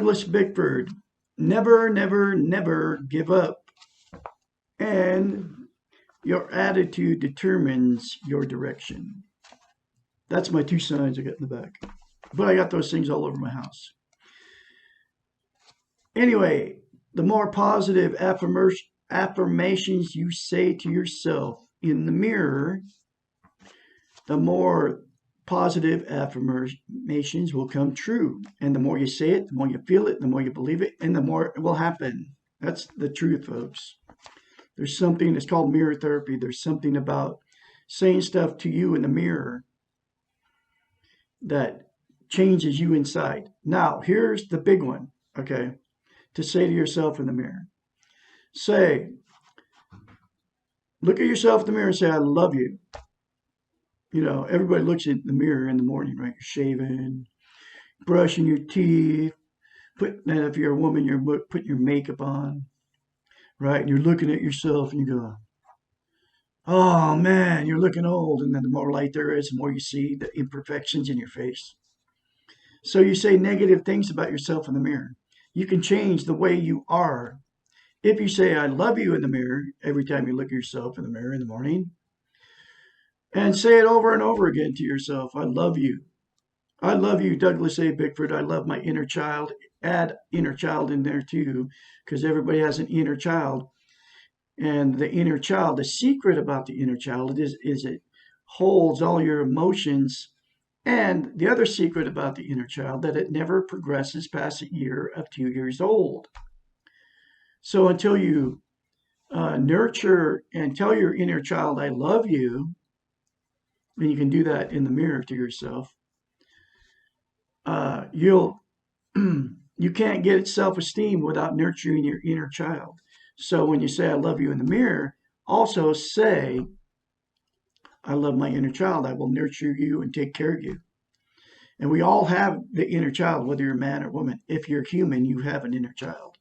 Douglas Bickford. Never, never, never give up. And your attitude determines your direction. That's my two signs I got in the back. But I got those things all over my house. Anyway, the more positive affirmations you say to yourself in the mirror, the more positive affirmations will come true. And the more you say it, the more you feel it, the more you believe it, and the more it will happen. That's the truth, folks. There's something that's called mirror therapy. There's something about saying stuff to you in the mirror that changes you inside. Now, here's the big one, okay, to say to yourself in the mirror. Say, look at yourself in the mirror and say, I love you. You know, everybody looks in the mirror in the morning, right? You're shaving, brushing your teeth, and if you're a woman, you're putting your makeup on, right? And you're looking at yourself and you go, oh man, you're looking old. And then the more light there is, the more you see the imperfections in your face. So you say negative things about yourself in the mirror. You can change the way you are. If you say, I love you in the mirror, every time you look at yourself in the mirror in the morning, and say it over and over again to yourself, I love you. I love you, Douglas A. Bickford. I love my inner child. Add inner child in there too, because everybody has an inner child. And the inner child, the secret about the inner child is it holds all your emotions. And the other secret about the inner child, that it never progresses past a year of 2 years old. So until you nurture and tell your inner child, I love you, and you can do that in the mirror to yourself, you'll you can't get self-esteem without nurturing your inner child. So when you say I love you in the mirror, also say I love my inner child. I will nurture you and take care of you. And we all have the inner child, whether you're a man or woman. If you're human, you have an inner child.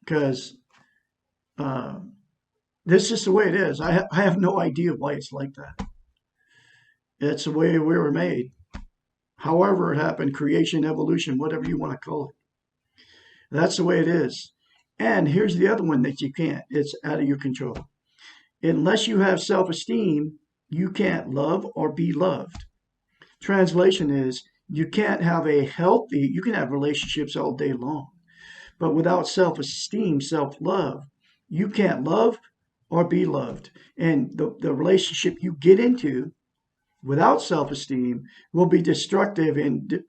Because this is just the way it is. I have no idea why it's like that. It's the way we were made. However it happened, creation, evolution, whatever you want to call it. That's the way it is. And here's the other one that you can't. It's out of your control. Unless you have self-esteem, you can't love or be loved. Translation is, you can't have you can have relationships all day long. But without self-esteem, self-love, you can't love or be loved. And the relationship you get into without self-esteem will be destructive, and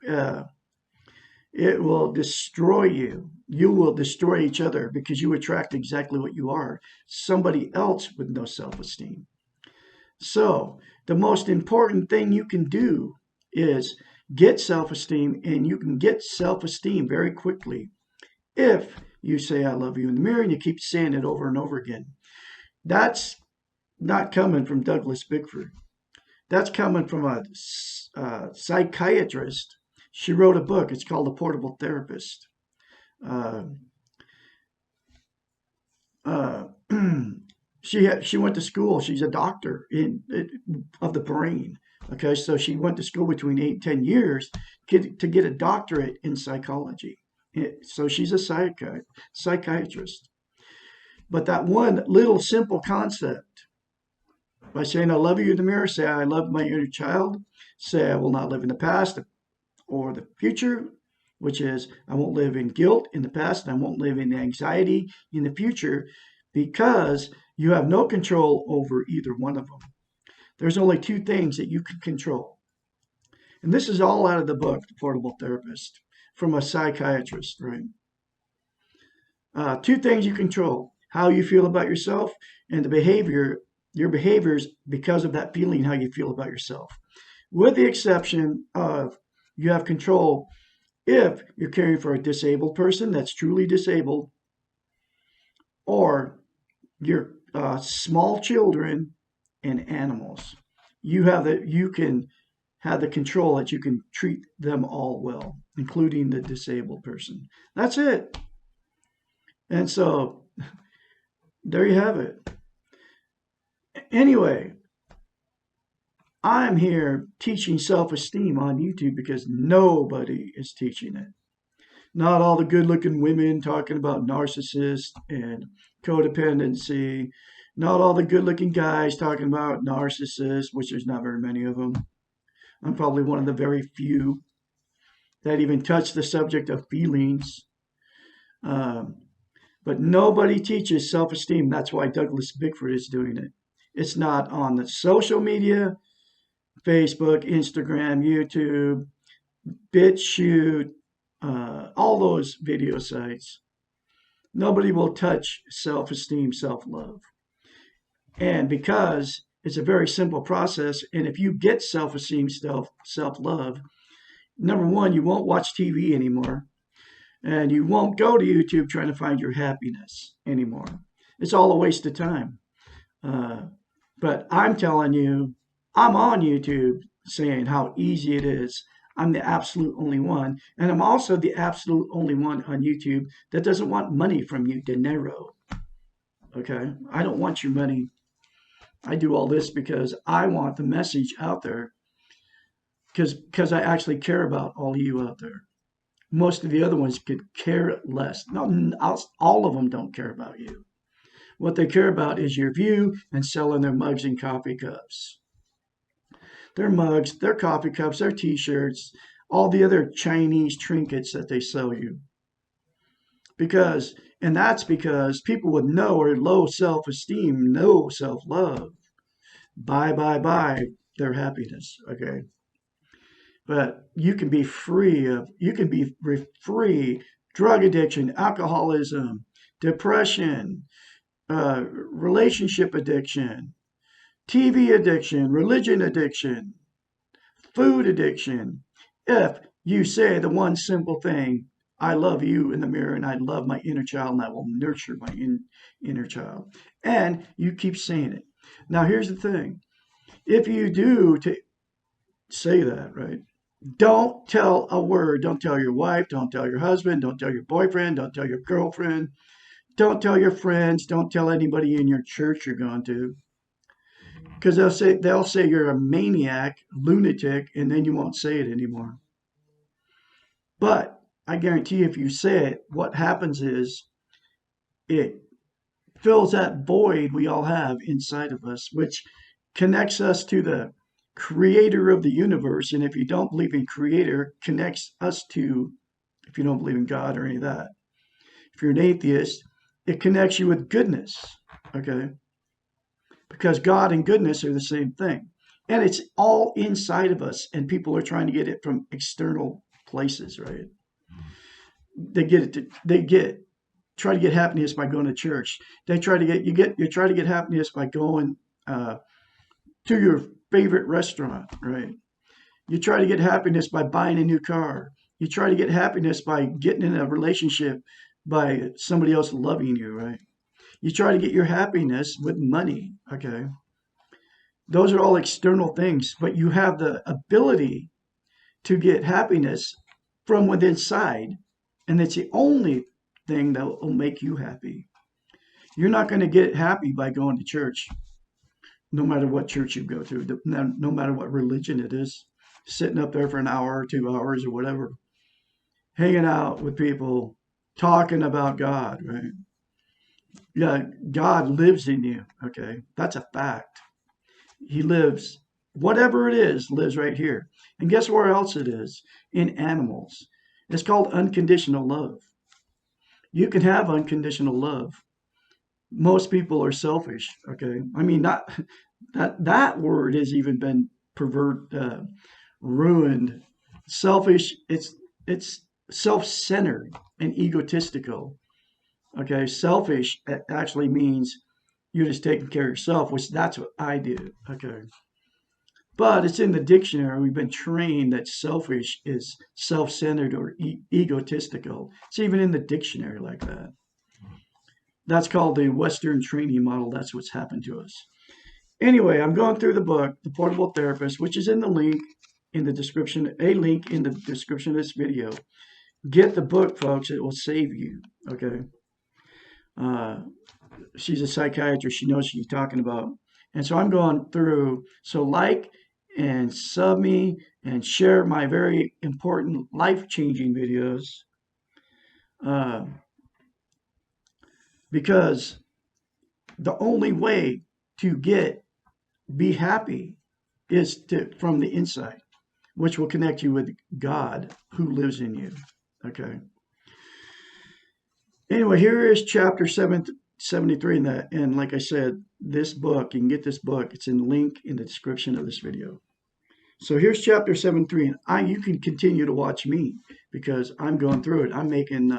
it will destroy you. You will destroy each other because you attract exactly what you are, somebody else with no self-esteem. So the most important thing you can do is get self-esteem, and you can get self-esteem very quickly if you say I love you in the mirror and you keep saying it over and over again. That's not coming from Douglas Bickford. That's coming from a psychiatrist. She wrote a book. It's called The Portable Therapist. She went to school. She's a doctor of the brain. Okay, so she went to school between 8 and 10 years to get a doctorate in psychology. So she's a psychiatrist. But that one little simple concept, by saying I love you in the mirror, say I love my inner child, say I will not live in the past or the future, which is I won't live in guilt in the past and I won't live in anxiety in the future, because you have no control over either one of them. There's only two things that you can control. And this is all out of the book, The Portable Therapist, from a psychiatrist, right? Two things you control: how you feel about yourself and your behaviors because of that feeling, how you feel about yourself. With the exception of you have control if you're caring for a disabled person that's truly disabled, or your small children and animals. You can have the control that you can treat them all well, including the disabled person. That's it. And so there you have it. Anyway, I'm here teaching self-esteem on YouTube because nobody is teaching it. Not all the good looking women talking about narcissists and codependency. Not all the good looking guys talking about narcissists, which there's not very many of them. I'm probably one of the very few that even touch the subject of feelings. Um, but nobody teaches self esteem. That's why Douglas Bickford is doing it. It's not on the social media, Facebook, Instagram, YouTube, BitChute, all those video sites. Nobody will touch self esteem, self love. And because it's a very simple process, and if you get self esteem, self love, number one, you won't watch TV anymore, and you won't go to YouTube trying to find your happiness anymore. It's all a waste of time. Uh, but I'm telling you, I'm on YouTube saying how easy it is. I'm the absolute only one. And I'm also the absolute only one on YouTube that doesn't want money from you, dinero. Okay? I don't want your money. I do all this because I want the message out there because I actually care about all of you out there. Most of the other ones could care less. No, all of them don't care about you. What they care about is your view and selling their mugs and coffee cups. Their mugs, their coffee cups, their t-shirts, all the other Chinese trinkets that they sell you. And that's because people with no or low self-esteem, no self-love, buy their happiness. Okay. But you can be free drug addiction, alcoholism, depression, relationship addiction, TV addiction, religion addiction, food addiction. If you say the one simple thing, I love you in the mirror and I love my inner child and I will nurture my inner child. And you keep saying it. Now, here's the thing. If you do say that, right? Don't tell a word. Don't tell your wife. Don't tell your husband. Don't tell your boyfriend. Don't tell your girlfriend. Don't tell your friends. Don't tell anybody in your church you're going to. Because they'll say you're a maniac, lunatic, and then you won't say it anymore. But I guarantee you, if you say it, what happens is it fills that void we all have inside of us, which connects us to the creator of the universe. And if you don't believe in creator, connects us to, if you don't believe in God or any of that. If you're an atheist, it connects you with goodness. Okay. Because God and goodness are the same thing. And it's all inside of us, and people are trying to get it from external places, right? They try to get happiness by going to church. They try to get you try to get happiness by going uh, to your favorite restaurant, right? You try to get happiness by buying a new car. You try to get happiness by getting in a relationship by somebody else loving you, right? You try to get your happiness with money, okay? Those are all external things, but you have the ability to get happiness from within inside, and it's the only thing that will make you happy. You're not going to get happy by going to church, no matter what church you go to, no matter what religion it is, sitting up there for an hour or 2 hours or whatever, hanging out with people, talking about God, right? Yeah, God lives in you, okay? That's a fact. He lives, whatever it is, lives right here. And guess where else it is? In animals. It's called unconditional love. You can have unconditional love. Most people are selfish, okay? I mean, not that word has even been ruined. Selfish, it's self-centered and egotistical. Okay, selfish actually means you're just taking care of yourself, which that's what I do. Okay. But it's in the dictionary. We've been trained that selfish is self centered or egotistical. It's even in the dictionary like that. That's called the Western training model. That's what's happened to us. Anyway, I'm going through the book, The Portable Therapist, which is in the link in the description, a link in the description of this video. Get the book, folks. It will save you. Okay. Uh, she's a psychiatrist. She knows what she's talking about. And so I'm going through. So like and sub me and share my very important life-changing videos. uh, because the only way to be happy is from the inside, which will connect you with God who lives in you. Okay. Anyway, here is chapter 73 in that. And like I said, this book, you can get this book. It's in the link in the description of this video. So here's chapter 73. And you can continue to watch me because I'm going through it. I'm making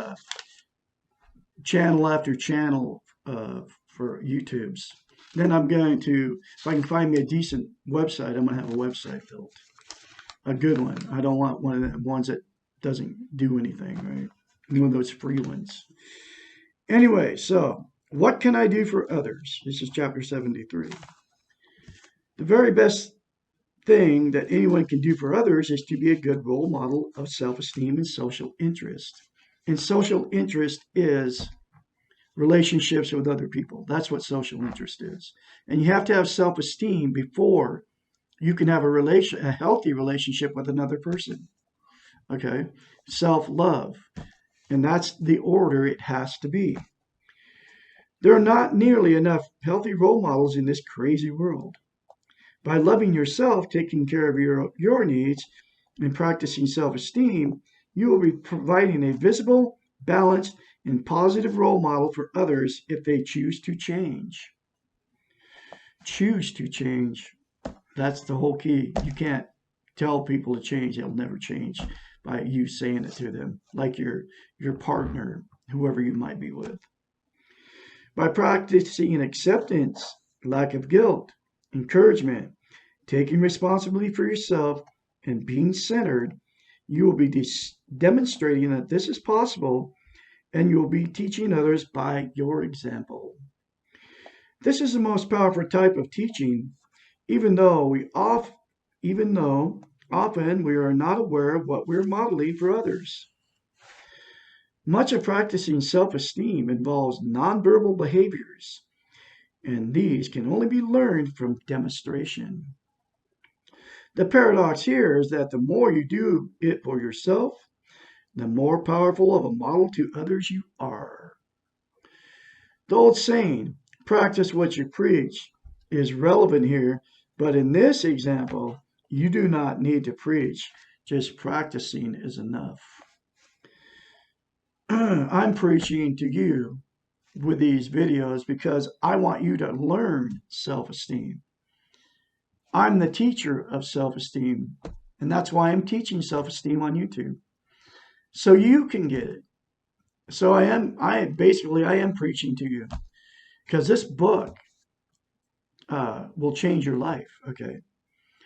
channel after channel for YouTube's. Then I'm going to, if I can find me a decent website, I'm going to have a website built. A good one. I don't want one of the ones that doesn't do anything, right? One of those free ones. Anyway, so what can I do for others? This is chapter 73. The very best thing that anyone can do for others is to be a good role model of self-esteem and social interest. And social interest is relationships with other people. That's what social interest is. And you have to have self-esteem before you can have a healthy relationship with another person. Okay? Self-love. And that's the order it has to be. There are not nearly enough healthy role models in this crazy world. By loving yourself, taking care of your needs, and practicing self-esteem, you will be providing a visible, balanced, and positive role model for others if they choose to change. Choose to change. That's the whole key. You can't tell people to change. They'll never change by you saying it to them, like your partner, whoever you might be with. By practicing acceptance, lack of guilt, encouragement, taking responsibility for yourself, and being centered, you will be demonstrating that this is possible, and you will be teaching others by your example. This is the most powerful type of teaching, even though often we are not aware of what we're modeling for others. Much of practicing self-esteem involves nonverbal behaviors, and these can only be learned from demonstration. The paradox here is that the more you do it for yourself, the more powerful of a model to others you are. The old saying, practice what you preach, is relevant here, but in this example, you do not need to preach. Just practicing is enough. I'm preaching to you with these videos because I want you to learn self-esteem. I'm the teacher of self-esteem, and that's why I'm teaching self-esteem on YouTube. So you can get it. So I am preaching to you because this book will change your life, okay?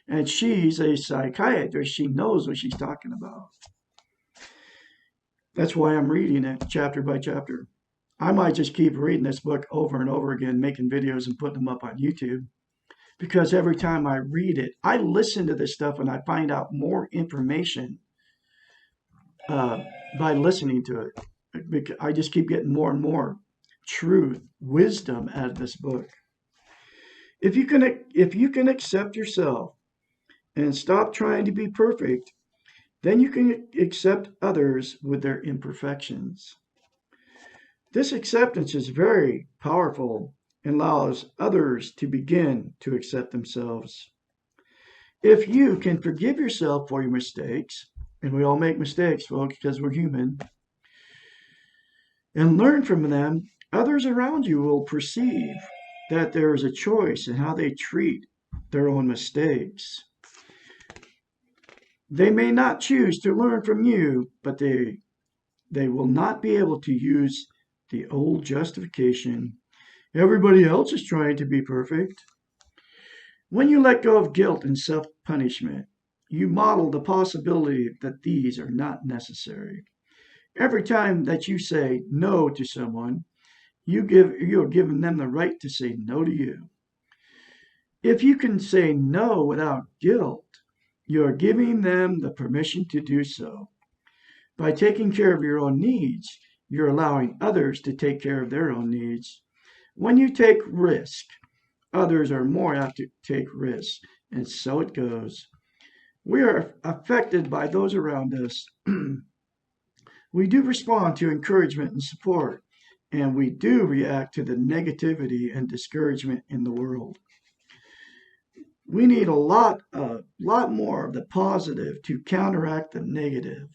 And she's a psychiatrist. She knows what she's talking about. That's why I'm reading it chapter by chapter. I might just keep reading this book over and over again, making videos and putting them up on YouTube. Because every time I read it, I listen to this stuff and I find out more information by listening to it. I just keep getting more and more truth, wisdom out of this book. If you can accept yourself and stop trying to be perfect, then you can accept others with their imperfections. This acceptance is very powerful and allows others to begin to accept themselves. If you can forgive yourself for your mistakes, and we all make mistakes, folks, because we're human, and learn from them, others around you will perceive that there is a choice in how they treat their own mistakes. They may not choose to learn from you, but they will not be able to use the old justification. Everybody else is trying to be perfect. When you let go of guilt and self-punishment, you model the possibility that these are not necessary. Every time that you say no to someone, you are giving them the right to say no to you. If you can say no without guilt, you are giving them the permission to do so. By taking care of your own needs, you're allowing others to take care of their own needs. When you take risk, others are more apt to take risks, and so it goes. We are affected by those around us We do respond to encouragement and support, and we do react to the negativity and discouragement in the world. We need a lot more of the positive to counteract the negative.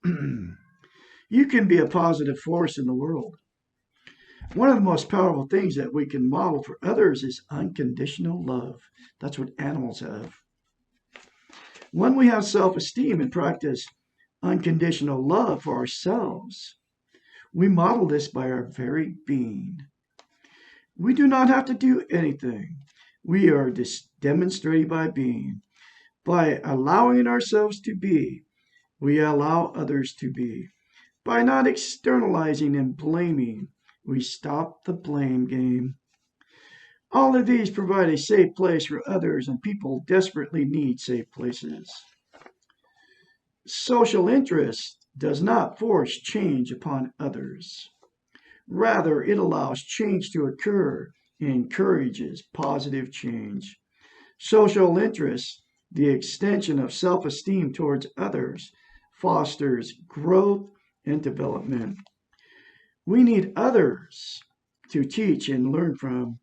You can be a positive force in the world. One of the most powerful things that we can model for others is unconditional love. That's what animals have. When we have self esteem and practice unconditional love for ourselves, we model this by our very being. We do not have to do anything. We are demonstrating by being. By allowing ourselves to be, we allow others to be. By not externalizing and blaming, we stop the blame game. All of these provide a safe place for others, and people desperately need safe places. Social interest does not force change upon others. Rather, it allows change to occur and encourages positive change. Social interest, the extension of self esteem towards others, fosters growth and development. We need others to teach and learn from.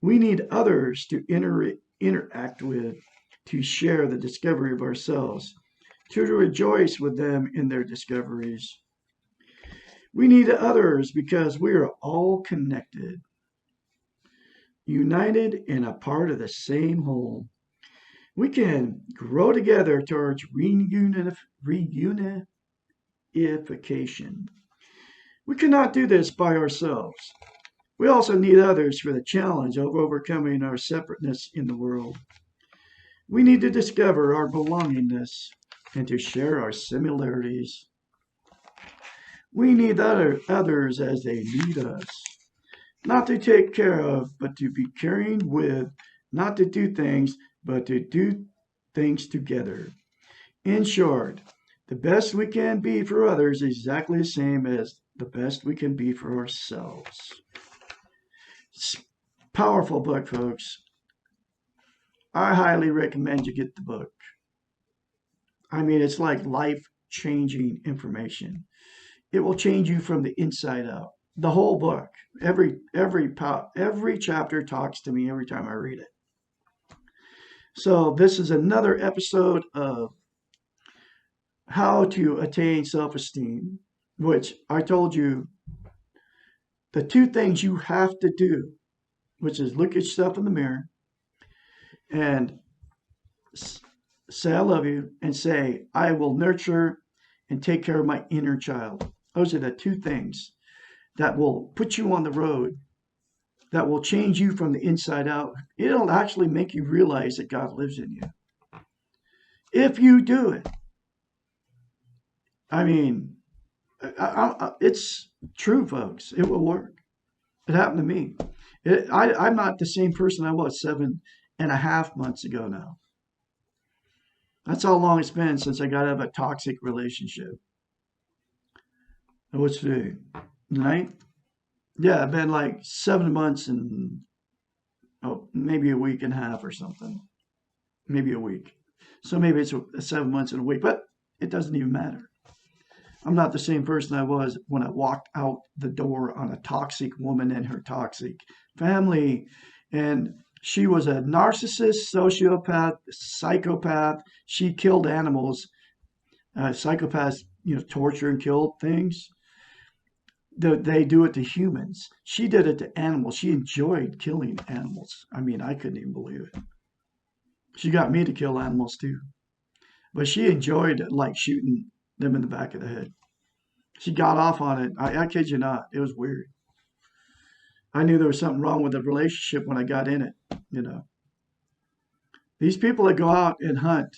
We need others to interact with, to share the discovery of ourselves, to rejoice with them in their discoveries. We need others because we are all connected, united, and a part of the same whole. We can grow together towards reunification. We cannot do this by ourselves. We also need others for the challenge of overcoming our separateness in the world. We need to discover our belongingness and to share our similarities. We need others as they need us, not to take care of, but to be caring with, not to do things, but to do things together. In short, the best we can be for others is exactly the same as the best we can be for ourselves. It's a powerful book, folks. I highly recommend you get the book. I mean, it's like life-changing information. It will change you from the inside out. The whole book, every chapter talks to me every time I read it. So this is another episode of how to attain self-esteem, which I told you the two things you have to do, which is look at yourself in the mirror and say I love you and say I will nurture and take care of my inner child. Those are the two things that will put you on the road, that will change you from the inside out. It'll actually make you realize that God lives in you. If you do it, I mean, it's true, folks. It will work. It happened to me. I'm not the same person I was 7.5 months ago now. That's how long it's been since I got out of a toxic relationship. What's today? Ninth? Yeah, I've been like 7 months and maybe a week and a half or something. Maybe a week. So maybe it's 7 months and a week, but it doesn't even matter. I'm not the same person I was when I walked out the door on a toxic woman and her toxic family. And she was a narcissist, sociopath, psychopath. She killed animals. Psychopaths, torture and kill things. They do it to humans. She did it to animals. She enjoyed killing animals. I mean, I couldn't even believe it. She got me to kill animals too. But she enjoyed it, like shooting them in the back of the head. She got off on it. I kid you not. It was weird. I knew there was something wrong with the relationship when I got in it. These people that go out and hunt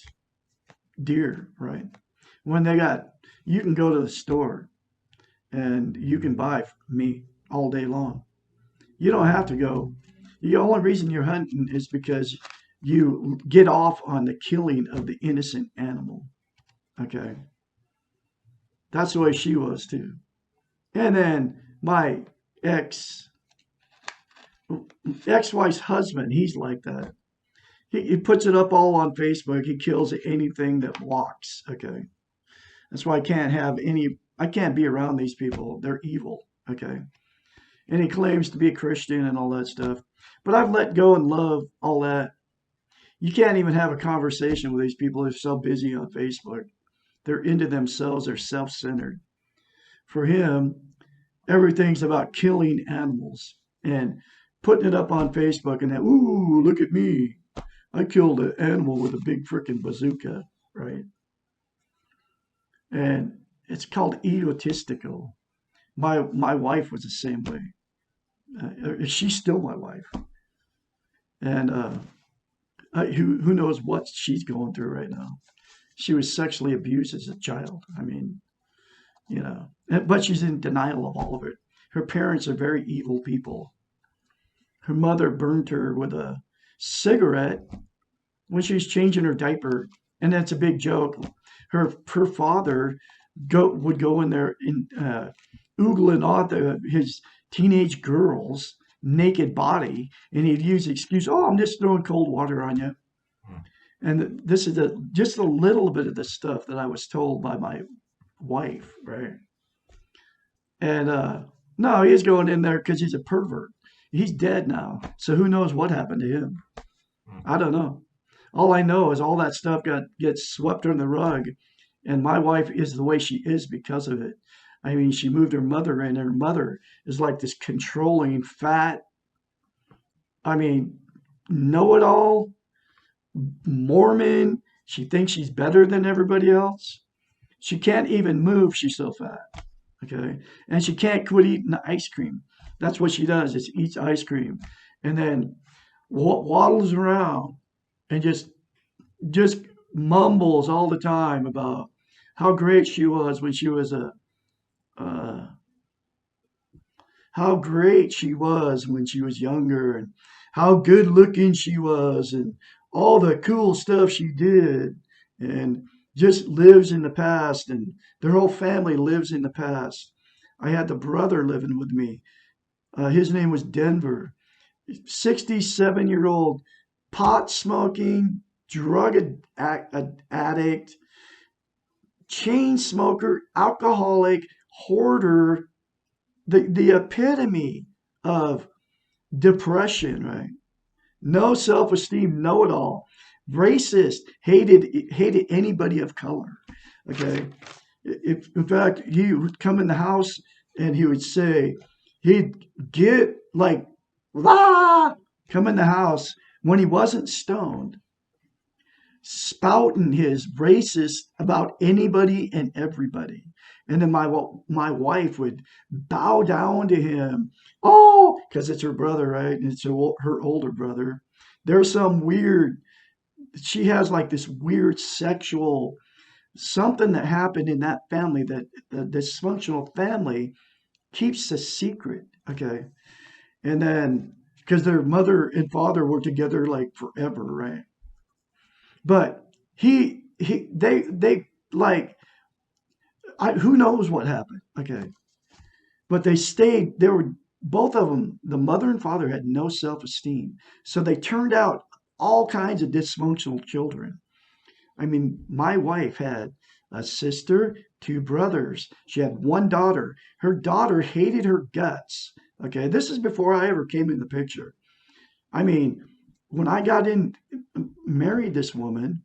deer, right? You can go to the store and you can buy meat all day long. You don't have to go. The only reason you're hunting is because you get off on the killing of the innocent animal. Okay. That's the way she was too. And then my ex-wife's husband, he's like that. He puts it up all on Facebook. He kills anything that walks. Okay. That's why I can't have any I can't be around these people. They're evil. Okay. And he claims to be a Christian and all that stuff. But I've let go and love all that. You can't even have a conversation with these people. They're so busy on Facebook. They're into themselves. They're self-centered. For him, everything's about killing animals and putting it up on Facebook and that, ooh, look at me. I killed an animal with a big freaking bazooka, right? And it's called egotistical. My wife was the same way. She's still my wife, and who knows what she's going through right now? She was sexually abused as a child. I mean, but she's in denial of all of it. Her parents are very evil people. Her mother burned her with a cigarette when she was changing her diaper, and that's a big joke. Her father would go in there and oogling on his teenage girl's naked body, and he'd use the excuse, "Oh, I'm just throwing cold water on you." And this is just a little bit of the stuff that I was told by my wife, right? And no, he's going in there because he's a pervert. He's dead now, so who knows what happened to him? I don't know. All I know is all that stuff gets swept under the rug, and my wife is the way she is because of it. I mean, she moved her mother in, and her mother is like this controlling, fat, I mean, know-it-all Mormon. She thinks she's better than everybody else. She can't even move. She's so fat. Okay. And she can't quit eating the ice cream. That's what she does, is eats ice cream and then waddles around and just mumbles all the time about how great she was when she was uh, how great she was when she was younger and how good looking she was and all the cool stuff she did and just lives in the past and their whole family lives in the past. I had the brother living with me. His name was Denver. 67-year-old pot smoking, addict, chain smoker, alcoholic, hoarder, the epitome of depression, right? No self-esteem, know it all. Racist, hated anybody of color. Okay. If in fact he would come in the house and he would say he'd get like come in the house when he wasn't stoned, spouting his racist about anybody and everybody. And then my wife would bow down to him. Oh, because it's her brother, right? And it's her older brother. There's some weird, she has like this weird sexual something that happened in that family, that the dysfunctional family keeps a secret. Okay. And then because their mother and father were together like forever, right? But they like, who knows what happened? Okay, but they stayed. They were both of them. The mother and father had no self-esteem, so they turned out all kinds of dysfunctional children. I mean, my wife had a sister, two brothers. She had one daughter. Her daughter hated her guts. Okay, this is before I ever came in the picture. I mean, when I got in, married this woman,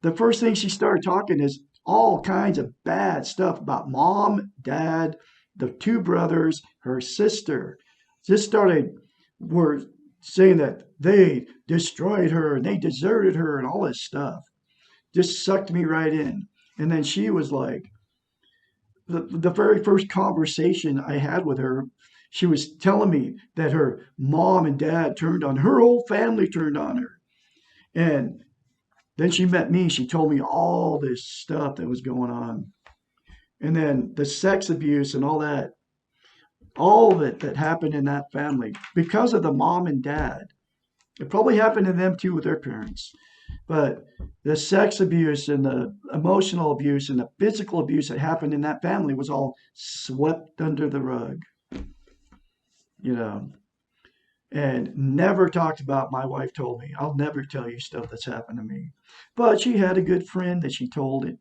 the first thing she started talking is all kinds of bad stuff about mom, dad, the two brothers, her sister. Just started were saying that they destroyed her and they deserted her and all this stuff. Just sucked me right in. And then she was like, the very first conversation I had with her, she was telling me that her mom and dad turned on her, whole family turned on her. And then she met me. She told me all this stuff that was going on. And then the sex abuse and all of it that happened in that family because of the mom and dad. It probably happened to them too with their parents. But the sex abuse and the emotional abuse and the physical abuse that happened in that family was all swept under the rug, you know, and never talked about. My wife told me, I'll never tell you stuff that's happened to me. But she had a good friend that she told it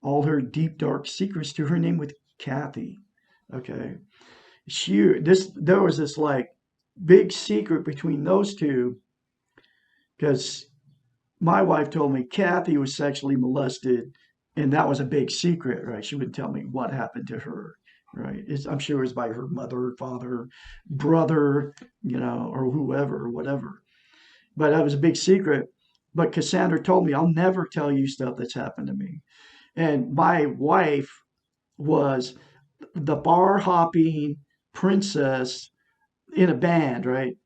all her deep, dark secrets to. Her name Kathy. Okay. There was this like big secret between those two because my wife told me Kathy was sexually molested, and that was a big secret, right? She wouldn't tell me what happened to her, right? I'm sure it was by her mother, father, brother, or whoever, or whatever. But that was a big secret. But Cassandra told me, I'll never tell you stuff that's happened to me. And my wife was the bar hopping princess in a band, right?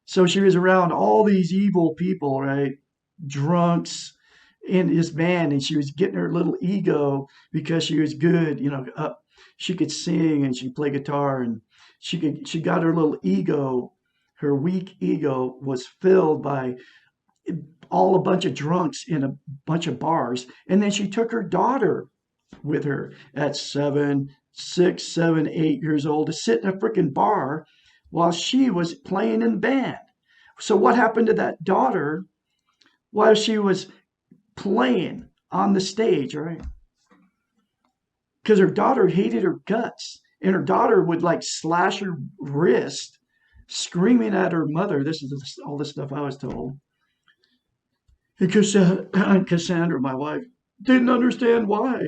So she was around all these evil people, right? Drunks in his band, and she was getting her little ego because she was good, she could sing and she could play guitar, and she got her little ego, her weak ego was filled by all a bunch of drunks in a bunch of bars. And then she took her daughter with her at 6, 7, 8 years old to sit in a freaking bar while she was playing in the band. So what happened to that daughter while she was playing on the stage, right? Because her daughter hated her guts, and her daughter would like slash her wrist, screaming at her mother. This is all the stuff I was told. Because Cassandra, my wife, didn't understand why.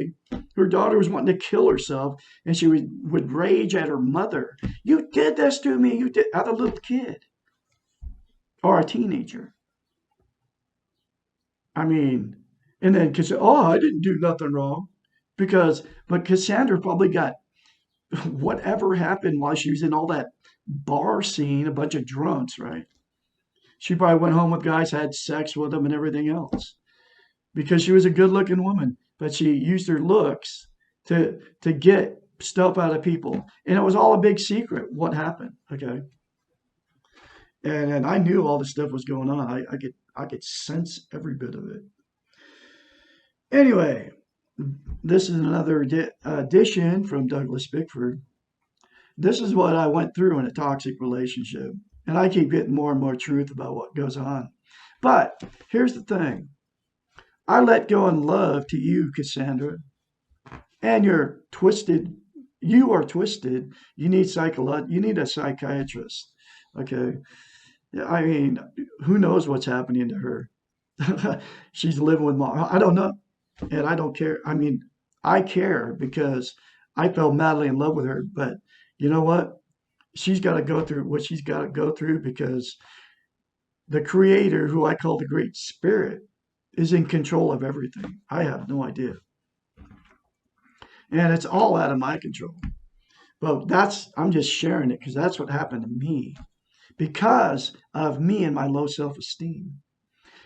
Her daughter was wanting to kill herself, and she would rage at her mother. You did this to me. You did, at a little kid or a teenager. I mean, and then I didn't do nothing wrong. But Cassandra probably got whatever happened while she was in all that bar scene, a bunch of drunks, right? She probably went home with guys, had sex with them, and everything else because she was a good-looking woman, but she used her looks to get stuff out of people, and it was all a big secret what happened. Okay, and I knew all this stuff was going on. I could sense every bit of it. Anyway, this is another edition from Douglas Bickford. This is what I went through in a toxic relationship, and I keep getting more and more truth about what goes on. But here's the thing. I let go in love to you, Cassandra, and you are twisted. You need you need a psychiatrist. Okay. I mean, who knows what's happening to her? She's living with mom. I don't know. And I don't care. I mean, I care because I fell madly in love with her. But you know what? She's got to go through what she's got to go through because the creator, who I call the Great Spirit, is in control of everything. I have no idea. And it's all out of my control. But I'm just sharing it because that's what happened to me because of me and my low self esteem.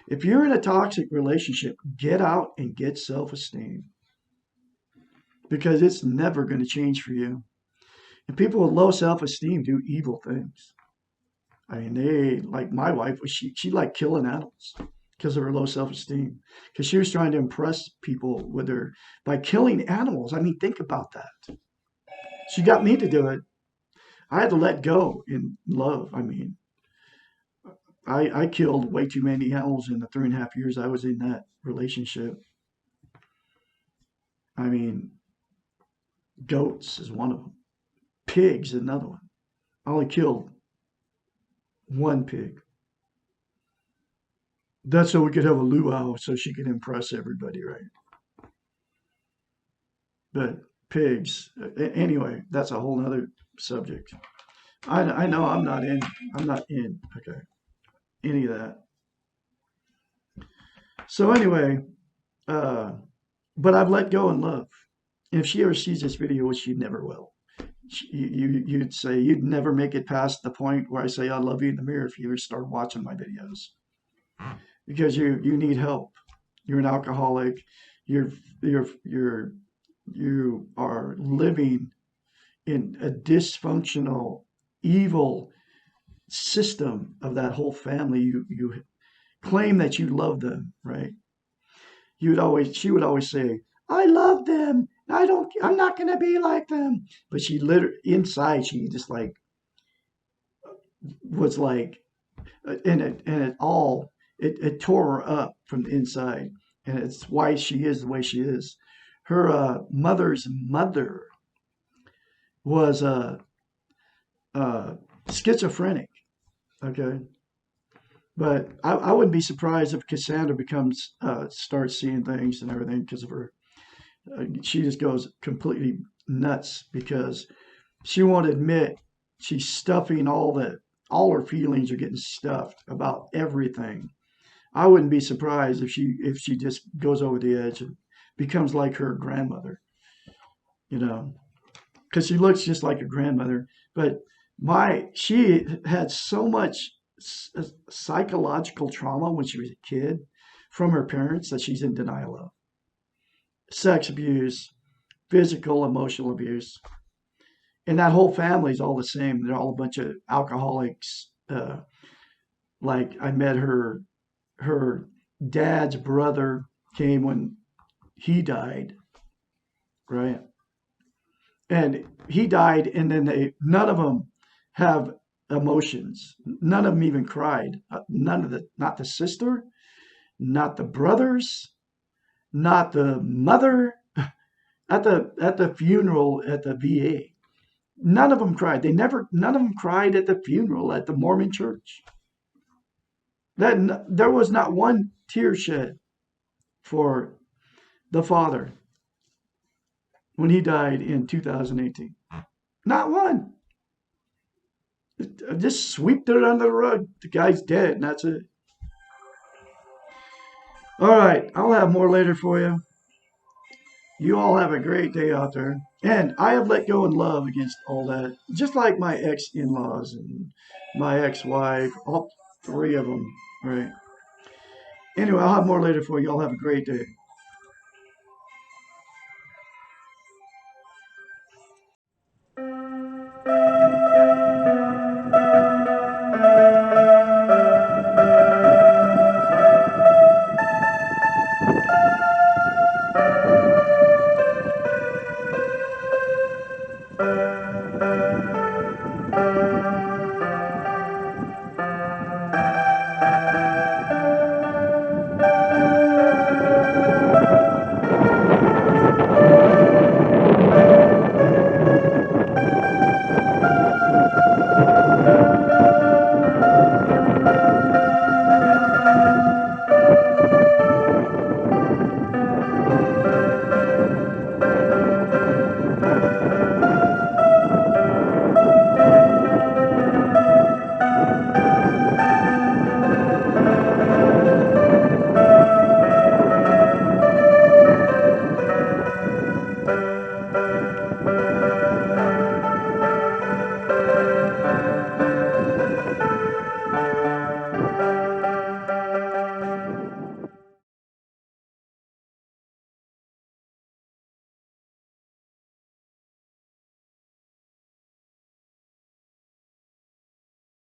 If you're in a toxic relationship, get out and get self esteem because it's never going to change for you. And people with low self esteem do evil things. I mean, like my wife, she liked killing animals because of her low self esteem, because she was trying to impress people with her by killing animals. I mean, think about that. She got me to do it. I had to let go in love. I mean, I killed way too many animals in the 3.5 years I was in that relationship. I mean, goats is one of them. Pigs, another one. I only killed one pig. That's so we could have a luau so she could impress everybody, right? But pigs, anyway, that's a whole other subject. I know I'm not in, okay, any of that. So anyway, uh, but I've let go in love. And if she ever sees this video, which she never will, you'd say you'd never make it past the point where I say I love you in the mirror if you ever start watching my videos because you need help. You're an alcoholic. You're you're you are living in a dysfunctional, evil system of that whole family. You claim that you love them, right? She would always say, I love them. I'm not going to be like them. But she literally, inside, she just like, was like, it tore her up from the inside. And it's why she is the way she is. Her mother's mother was uh, schizophrenic. Okay, but I wouldn't be surprised if Cassandra becomes starts seeing things and everything because of her. She just goes completely nuts because she won't admit she's stuffing all her feelings are getting stuffed about everything. I wouldn't be surprised if she just goes over the edge and becomes like her grandmother, you know, because she looks just like her grandmother. But she had so much psychological trauma when she was a kid from her parents that she's in denial of. Sex abuse, physical, emotional abuse, and that whole family's all the same. They're all a bunch of alcoholics. Like I met her dad's brother came when he died, right? And he died, and then none of them have emotions. None of them even cried. Not the sister, not the brothers, not the mother. At the funeral at the VA, none of them cried. None of them cried at the funeral at the Mormon church. There was not one tear shed for the father when he died in 2018. Not one. Just swept it under the rug. The guy's dead, and that's it. All right, I'll have more later for you. You all have a great day out there. And I have let go in love against all that, just like my ex in laws and my ex wife, all three of them, right? Anyway, I'll have more later for you. Y'all have a great day.